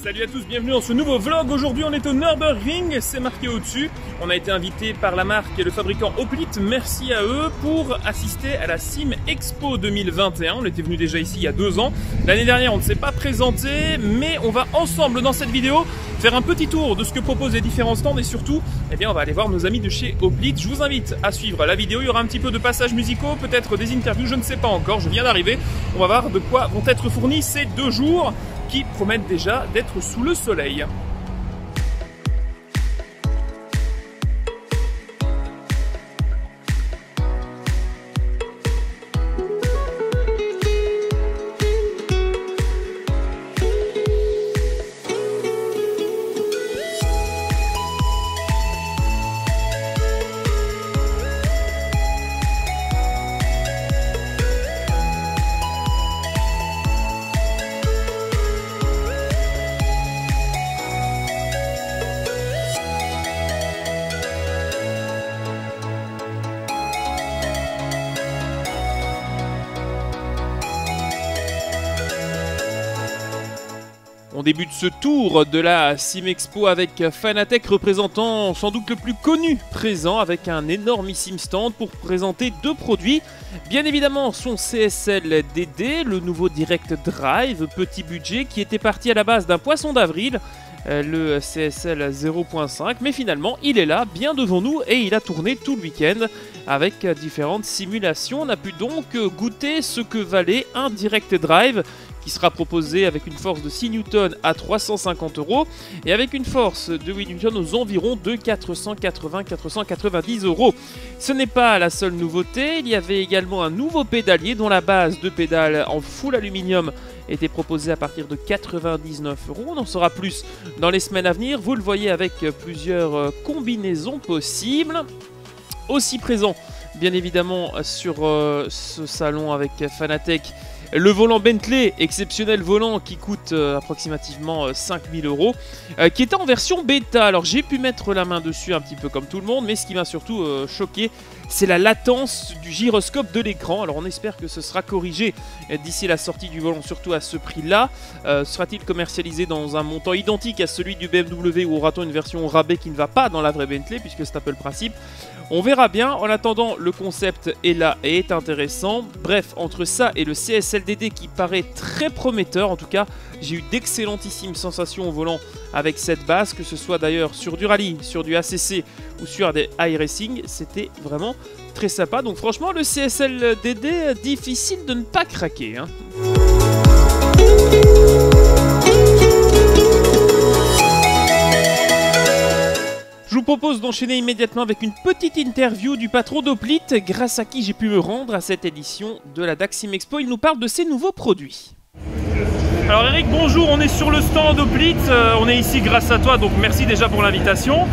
Salut à tous, bienvenue dans ce nouveau vlog. Aujourd'hui on est au Nürburgring, c'est marqué au-dessus. On a été invité par la marque et le fabricant Hoplite, merci à eux, pour assister à la Sim Expo 2021. On était venu déjà ici il y a 2 ans. L'année dernière on ne s'est pas présenté, mais on va ensemble dans cette vidéo faire un petit tour de ce que proposent les différents stands et surtout, eh bien, on va aller voir nos amis de chez Hoplite. Je vous invite à suivre la vidéo, il y aura un petit peu de passages musicaux, peut-être des interviews, je ne sais pas encore, je viens d'arriver. On va voir de quoi vont être fournis ces 2 jours qui promettent déjà d'être sous le soleil. On débute ce tour de la Sim Expo avec Fanatec, représentant sans doute le plus connu présent, avec un énormissime stand pour présenter 2 produits. Bien évidemment son CSL DD, le nouveau Direct Drive, petit budget, qui était parti à la base d'un poisson d'avril, le CSL 0.5, mais finalement il est là, bien devant nous, et il a tourné tout le week-end avec différentes simulations. On a pu donc goûter ce que valait un Direct Drive, qui sera proposé avec une force de 6 Newton à 350 € et avec une force de 8 Newton aux environs de 480-490 €. Ce n'est pas la seule nouveauté, il y avait également un nouveau pédalier dont la base de pédale en full aluminium était proposée à partir de 99 €. On en saura plus dans les semaines à venir, vous le voyez avec plusieurs combinaisons possibles. Aussi présent bien évidemment sur ce salon avec Fanatec, le volant Bentley, exceptionnel volant qui coûte approximativement 5000 €, qui était en version bêta. Alors j'ai pu mettre la main dessus un petit peu comme tout le monde, mais ce qui m'a surtout choqué, c'est la latence du gyroscope de l'écran. Alors on espère que ce sera corrigé d'ici la sortie du volant, surtout à ce prix-là. Sera-t-il commercialisé dans un montant identique à celui du BMW ou aura-t-on une version rabais qui ne va pas dans la vraie Bentley, puisque c'est un peu le principe? On verra bien. En attendant, le concept est là et est intéressant. Bref, entre ça et le CSL DD qui paraît très prometteur, en tout cas, j'ai eu d'excellentissimes sensations au volant avec cette base, que ce soit d'ailleurs sur du rallye, sur du ACC ou sur des iRacing, c'était vraiment très sympa. Donc franchement, le CSL DD, difficile de ne pas craquer, hein. Je vous propose d'enchaîner immédiatement avec une petite interview du patron d'Hoplite, grâce à qui j'ai pu me rendre à cette édition de la DAX Sim Expo. Il nous parle de ses nouveaux produits. Alors Eric, bonjour, on est sur le stand d'Hoplite, on est ici grâce à toi, donc merci déjà pour l'invitation.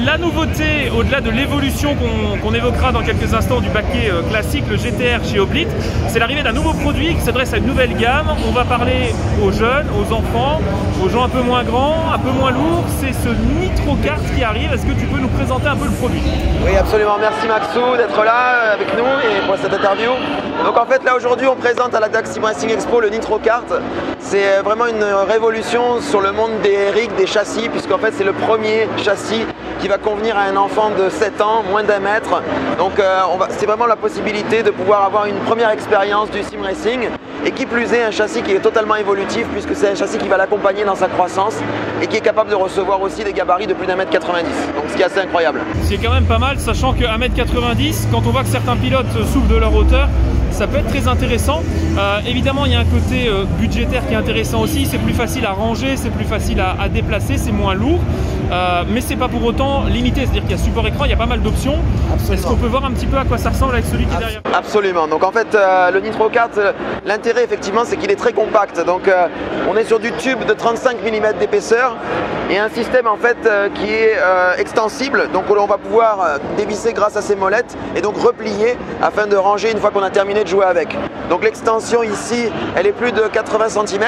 La nouveauté, au-delà de l'évolution qu'on évoquera dans quelques instants du baquet classique, le GTR chez Hoplite, c'est l'arrivée d'un nouveau produit qui s'adresse à une nouvelle gamme. On va parler aux jeunes, aux enfants, aux gens un peu moins grands, un peu moins lourds. C'est ce Nitro Kart qui arrive. Est-ce que tu peux nous présenter un peu le produit? Oui, absolument. Merci Maxou d'être là avec nous et pour cette interview. Donc en fait là aujourd'hui on présente à la DAX Sim Racing Expo le Nitro Kart. C'est vraiment une révolution sur le monde des rigs, des châssis, puisqu'en fait c'est le premier châssis qui va convenir à un enfant de 7 ans, moins d'1 mètre. Donc c'est vraiment la possibilité de pouvoir avoir une première expérience du sim racing, et qui plus est un châssis qui est totalement évolutif, puisque c'est un châssis qui va l'accompagner dans sa croissance et qui est capable de recevoir aussi des gabarits de plus d'1 mètre 90. Donc ce qui est assez incroyable. C'est quand même pas mal, sachant que 1 mètre 90, quand on voit que certains pilotes souffrent de leur hauteur, ça peut être très intéressant. Évidemment, il y a un côté budgétaire qui est intéressant aussi. C'est plus facile à ranger, c'est plus facile à déplacer, c'est moins lourd. Mais c'est pas pour autant limité, c'est-à-dire qu'il y a support écran, il y a pas mal d'options. Est-ce qu'on peut voir un petit peu à quoi ça ressemble avec celui qui est derrière? Absolument. Donc en fait, le Nitro Kart, l'intérêt effectivement, c'est qu'il est très compact. Donc on est sur du tube de 35 mm d'épaisseur et un système en fait qui est extensible. Donc on va pouvoir dévisser grâce à ces molettes et donc replier afin de ranger une fois qu'on a terminé de jouer avec. Donc l'extension ici, elle est plus de 80 cm.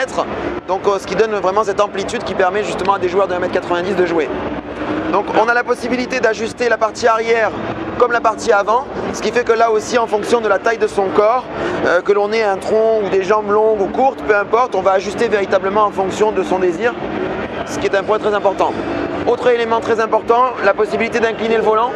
Donc ce qui donne vraiment cette amplitude qui permet justement à des joueurs de 1 mètre 90 de jouer. Donc on a la possibilité d'ajuster la partie arrière comme la partie avant, ce qui fait que là aussi en fonction de la taille de son corps, que l'on ait un tronc ou des jambes longues ou courtes, peu importe, on va ajuster véritablement en fonction de son désir, ce qui est un point très important. Autre élément très important, la possibilité d'incliner le volant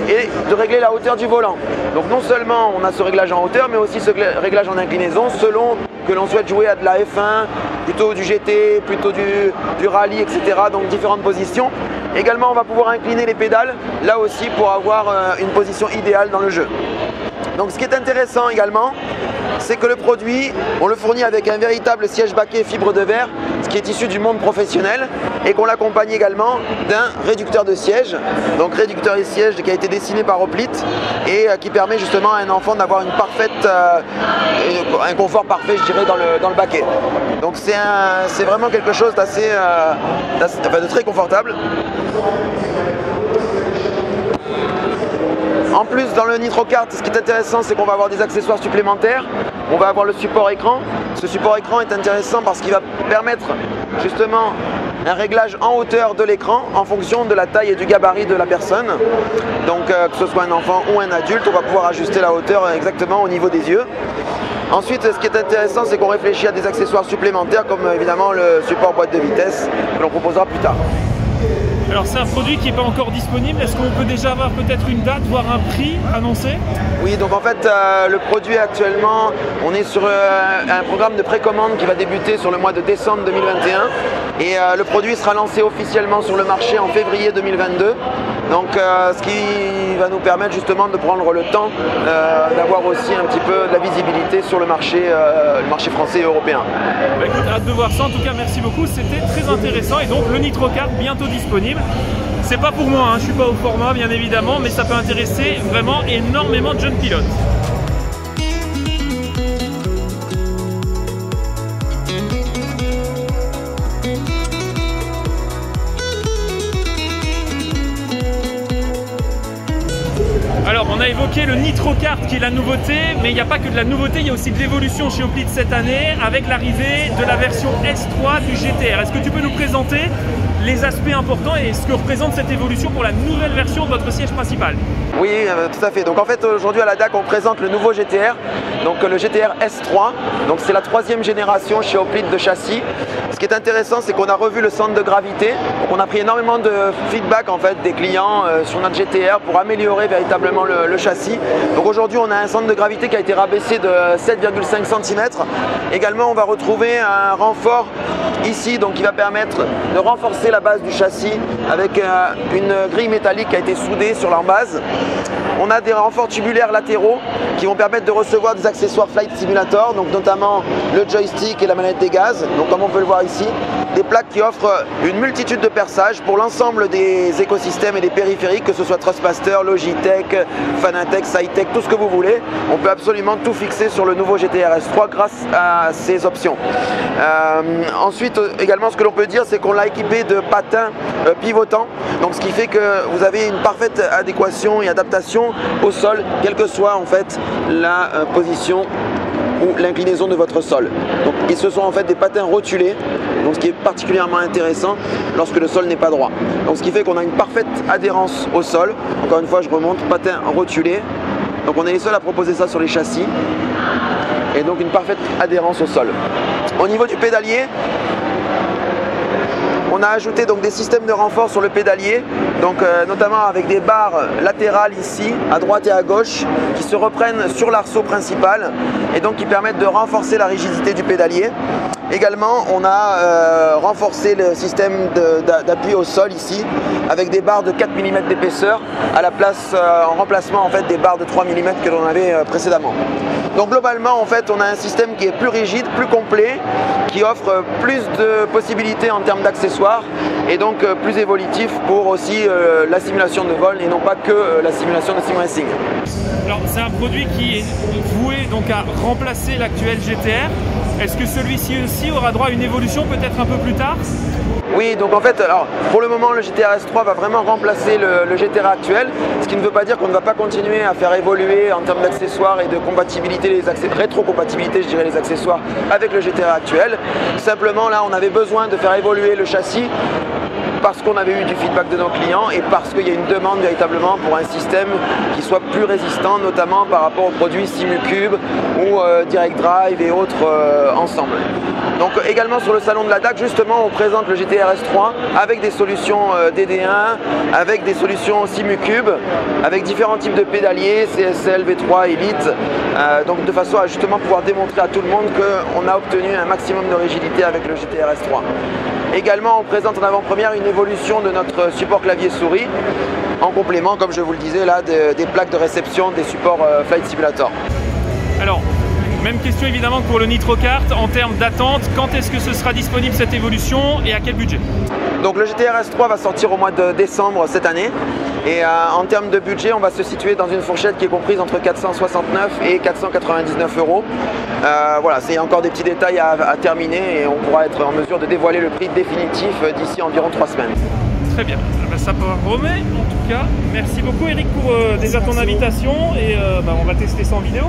et de régler la hauteur du volant. Donc non seulement on a ce réglage en hauteur, mais aussi ce réglage en inclinaison selon que l'on souhaite jouer à de la F1, plutôt du GT, plutôt du rallye, etc. Donc différentes positions. Également on va pouvoir incliner les pédales, là aussi pour avoir une position idéale dans le jeu. Donc ce qui est intéressant également, c'est que le produit, on le fournit avec un véritable siège baquet fibre de verre, ce qui est issu du monde professionnel, et qu'on l'accompagne également d'un réducteur de siège, donc réducteur de siège qui a été dessiné par Hoplite et qui permet justement à un enfant d'avoir un confort parfait, je dirais, dans le baquet. Donc c'est vraiment quelque chose de très confortable. En plus, dans le NitroKart, ce qui est intéressant, c'est qu'on va avoir des accessoires supplémentaires. On va avoir le support écran. Ce support écran est intéressant parce qu'il va permettre justement un réglage en hauteur de l'écran en fonction de la taille et du gabarit de la personne. Donc que ce soit un enfant ou un adulte, on va pouvoir ajuster la hauteur exactement au niveau des yeux. Ensuite, ce qui est intéressant, c'est qu'on réfléchit à des accessoires supplémentaires comme évidemment le support boîte de vitesse que l'on proposera plus tard. Alors c'est un produit qui n'est pas encore disponible, est-ce qu'on peut déjà avoir peut-être une date, voire un prix annoncé? Oui, donc en fait le produit actuellement, on est sur un programme de précommande qui va débuter sur le mois de décembre 2021 et le produit sera lancé officiellement sur le marché en février 2022. Donc ce qui va nous permettre justement de prendre le temps d'avoir aussi un petit peu de la visibilité sur le marché français et européen. Bah écoute, hâte de voir ça, en tout cas merci beaucoup, c'était très intéressant et donc le NitroKart bientôt disponible. C'est pas pour moi, hein, je suis pas au format bien évidemment, mais ça peut intéresser vraiment énormément de jeunes pilotes. Alors on a évoqué le NitroKart qui est la nouveauté, mais il n'y a pas que de la nouveauté, il y a aussi de l'évolution chez Hoplite cette année avec l'arrivée de la version S3 du GTR. Est-ce que tu peux nous présenter les aspects importants et ce que représente cette évolution pour la nouvelle version de votre siège principal? Oui, tout à fait. Donc en fait aujourd'hui à la DAC on présente le nouveau GTR, donc le GTR S3. Donc c'est la 3e génération chez Hoplite de châssis. Ce qui est intéressant, c'est qu'on a revu le centre de gravité. Donc on a pris énormément de feedback en fait des clients sur notre GTR pour améliorer véritablement le châssis. Donc aujourd'hui on a un centre de gravité qui a été rabaissé de 7,5 cm. Également on va retrouver un renfort ici, donc qui va permettre de renforcer la base du châssis avec une grille métallique qui a été soudée sur leur base. On a des renforts tubulaires latéraux qui vont permettre de recevoir des accessoires Flight Simulator, donc notamment le joystick et la manette des gaz, donc comme on peut le voir ici. Des plaques qui offrent une multitude de perçages pour l'ensemble des écosystèmes et des périphériques, que ce soit Thrustmaster, Logitech, Fanatec, Cytec, tout ce que vous voulez. On peut absolument tout fixer sur le nouveau GTR S3 grâce à ces options. Ensuite, également, ce que l'on peut dire, c'est qu'on l'a équipé de patins pivotants, donc ce qui fait que vous avez une parfaite adéquation et adaptation au sol, quelle que soit en fait la position ou l'inclinaison de votre sol. Donc ils se sont en fait des patins rotulés, donc ce qui est particulièrement intéressant lorsque le sol n'est pas droit. Donc ce qui fait qu'on a une parfaite adhérence au sol. Encore une fois, je remonte, patins rotulés. Donc on est les seuls à proposer ça sur les châssis. Et donc une parfaite adhérence au sol. Au niveau du pédalier, on a ajouté donc des systèmes de renfort sur le pédalier, donc notamment avec des barres latérales ici, à droite et à gauche, qui se reprennent sur l'arceau principal et donc qui permettent de renforcer la rigidité du pédalier. Également, on a renforcé le système d'appui au sol ici, avec des barres de 4 mm d'épaisseur, à la place, en remplacement en fait, des barres de 3 mm que l'on avait précédemment. Donc globalement, en fait, on a un système qui est plus rigide, plus complet, qui offre plus de possibilités en termes d'accessoires et donc plus évolutif pour aussi la simulation de vol et non pas que la simulation de sim racing. Alors c'est un produit qui est voué donc à remplacer l'actuel GTR. Est-ce que celui-ci aussi aura droit à une évolution peut-être un peu plus tard? Oui, donc en fait, alors, pour le moment, le GTR S3 va vraiment remplacer le GTR actuel, ce qui ne veut pas dire qu'on ne va pas continuer à faire évoluer en termes d'accessoires et de compatibilité, rétro-compatibilité, je dirais, les accessoires avec le GTR actuel. Simplement, là, on avait besoin de faire évoluer le châssis parce qu'on avait eu du feedback de nos clients et parce qu'il y a une demande véritablement pour un système qui soit plus résistant, notamment par rapport aux produits Simucube ou Direct Drive et autres ensemble. Donc également sur le salon de la DAC, justement, on présente le GT RS3 avec des solutions DD1, avec des solutions Simucube, avec différents types de pédaliers, CSL, V3, Elite, donc de façon à justement pouvoir démontrer à tout le monde qu'on a obtenu un maximum de rigidité avec le GT RS3. Également, on présente en avant-première une évolution de notre support clavier-souris, en complément, comme je vous le disais, là, des plaques de réception des supports Flight Simulator. Alors, même question évidemment pour le NitroKart, en termes d'attente, quand est-ce que ce sera disponible cette évolution et à quel budget? Donc le GT RS3 va sortir au mois de décembre cette année et en termes de budget, on va se situer dans une fourchette qui est comprise entre 469 et 499 euros. Voilà, c'est encore des petits détails à terminer et on pourra être en mesure de dévoiler le prix définitif d'ici environ 3 semaines. Très bien, ça promet en tout cas. Merci beaucoup Eric pour déjà ton invitation et on va tester ça en vidéo.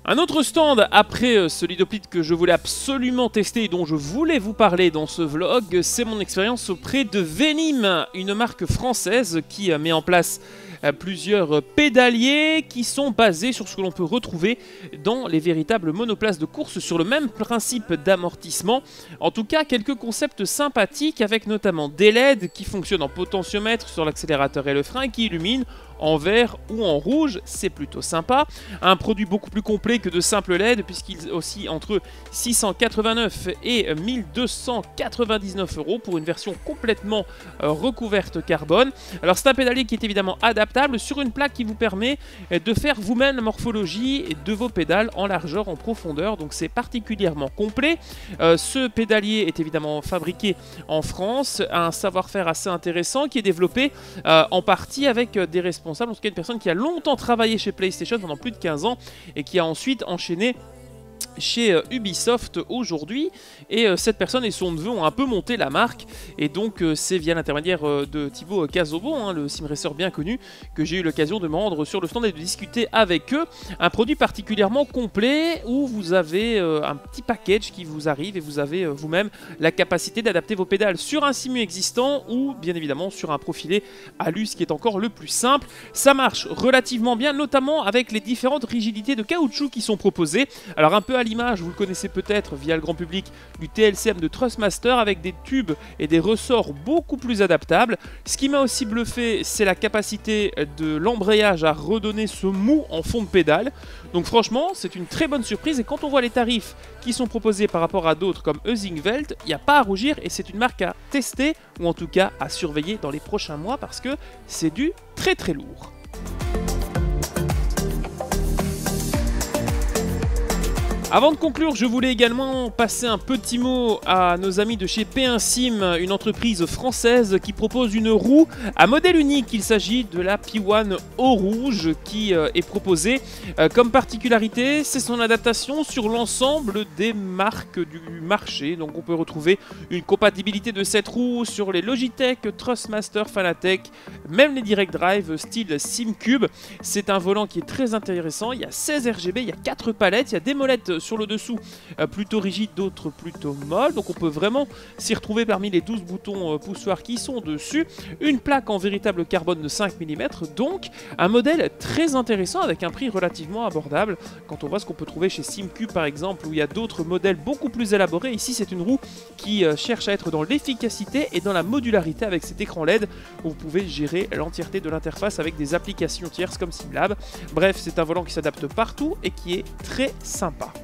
Un autre stand après ce Lidoplite que je voulais absolument tester et dont je voulais vous parler dans ce vlog, c'est mon expérience auprès de Venim, une marque française qui met en place plusieurs pédaliers qui sont basés sur ce que l'on peut retrouver dans les véritables monoplaces de course sur le même principe d'amortissement. En tout cas, quelques concepts sympathiques avec notamment des LED qui fonctionnent en potentiomètre sur l'accélérateur et le frein qui illuminent en vert ou en rouge, c'est plutôt sympa. Un produit beaucoup plus complet que de simples LED puisqu'il oscille entre 689 et 1299 euros pour une version complètement recouverte carbone. Alors c'est un pédalier qui est évidemment adaptable sur une plaque qui vous permet de faire vous-même la morphologie de vos pédales en largeur, en profondeur, donc c'est particulièrement complet. Ce pédalier est évidemment fabriqué en France, un savoir-faire assez intéressant qui est développé en partie avec des responsables, en tout cas une personne qui a longtemps travaillé chez PlayStation pendant plus de 15 ans et qui a ensuite enchaîné chez Ubisoft aujourd'hui, et cette personne et son neveu ont un peu monté la marque, et donc c'est via l'intermédiaire de Thibaut Cazobo, le simracer bien connu, que j'ai eu l'occasion de me rendre sur le stand et de discuter avec eux. Un produit particulièrement complet où vous avez un petit package qui vous arrive et vous avez vous-même la capacité d'adapter vos pédales sur un simu existant ou bien évidemment sur un profilé alu, ce qui est encore le plus simple. Ça marche relativement bien, notamment avec les différentes rigidités de caoutchouc qui sont proposées. Alors un peu à l'image, vous le connaissez peut-être via le grand public, du TLCM de Thrustmaster avec des tubes et des ressorts beaucoup plus adaptables. Ce qui m'a aussi bluffé, c'est la capacité de l'embrayage à redonner ce mou en fond de pédale. Donc franchement, c'est une très bonne surprise, et quand on voit les tarifs qui sont proposés par rapport à d'autres comme Eusingveld, il n'y a pas à rougir et c'est une marque à tester ou en tout cas à surveiller dans les prochains mois parce que c'est du très très lourd. Avant de conclure, je voulais également passer un petit mot à nos amis de chez P1 Sim, une entreprise française qui propose une roue à modèle unique. Il s'agit de la P1 Eau Rouge qui est proposée. Comme particularité, c'est son adaptation sur l'ensemble des marques du marché. Donc on peut retrouver une compatibilité de cette roue sur les Logitech, Thrustmaster, Fanatec, même les Direct Drive style Simcube. C'est un volant qui est très intéressant. Il y a 16 RGB, il y a 4 palettes, il y a des molettes sur le dessous plutôt rigides, d'autres plutôt molles, donc on peut vraiment s'y retrouver parmi les 12 boutons poussoirs qui sont dessus. Une plaque en véritable carbone de 5 mm, donc un modèle très intéressant avec un prix relativement abordable quand on voit ce qu'on peut trouver chez Simcube par exemple, où il y a d'autres modèles beaucoup plus élaborés. Ici c'est une roue qui cherche à être dans l'efficacité et dans la modularité avec cet écran LED où vous pouvez gérer l'entièreté de l'interface avec des applications tierces comme SimLab. Bref, c'est un volant qui s'adapte partout et qui est très sympa.